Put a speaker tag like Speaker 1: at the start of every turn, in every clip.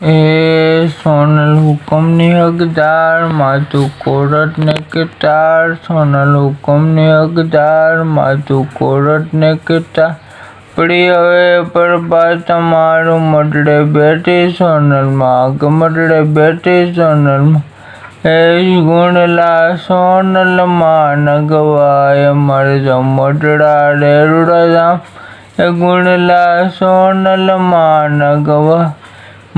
Speaker 1: એ સોનલ હુકમની હકદાર, માથું કોરટને કેટાર. સોનલ હુકમની હકદાર, માથું કોરટને કેટાર. પડી હવે પ્રભા તમારું મડડે બેઠી, સોનલમાં આગ મડડે બેઠી. સોનલમાં એ ગુણલા સોનલમાં ન ગવાય, મારે જો મડડા રેરુડા ધામ. એ ગુણલા સોનલમાં ન ગવાય,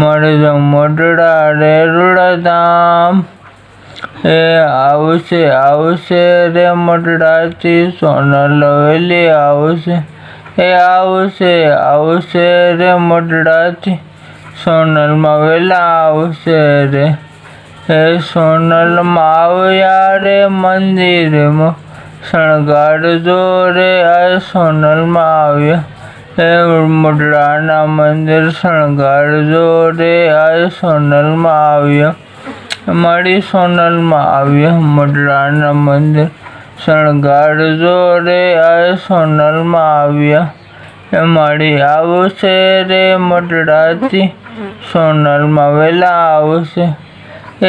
Speaker 1: મારે જો મડડા રેરુડા ધામ. એ આવશે રે મડડાથી સોનલ વેલી આવશે. એ આવશે રે મડડાથી સોનલમાં વેલા આવશે રે. એ સોનલમાં આવ્યા રે મંદિરમાં શણગારજો રે. આ સોનલમાં આવ્યા એ મડડાના મંદિર શણગારજો રે. આ સોનલમાં આવ્યા, મારી સોનલમાં આવ્યા મડડાના મંદિર શણગારજો રે. આ સોનલમાં આવ્યા એ મારી આવશે રે મડડાથી સોનલમાં વેલા આવશે.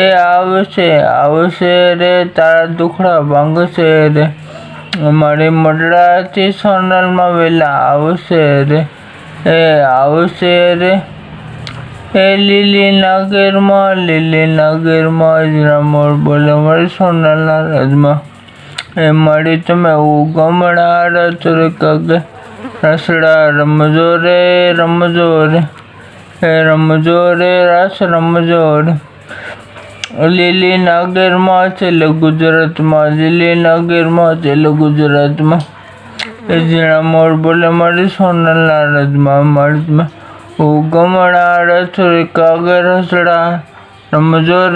Speaker 1: એ આવશે રે તારા દુખડા ભાંગશે રે. મારી મડડાથી સોનલમાં વેલા આવશે રે. એ આવશે રે. એ લીલીના ઘેરમાં જીરા મોર બોલે મારી સોનલના રાજમાં. એ મારી તમે ઉગમણા રતુર કગે રસડા રમજો રે. એ રમજો રે રાસ રમજો રે. લીલીના ઘેરમાં છેલ્લે ગુજરાતમાં, લીલીના ઘેરમાં છેલ્લે ગુજરાતમાં. એ જીણા મોર બોલે મારી સોનલના રાજમાં. મારી ઉગમણા રતુર કગે રસડા રમજો રે.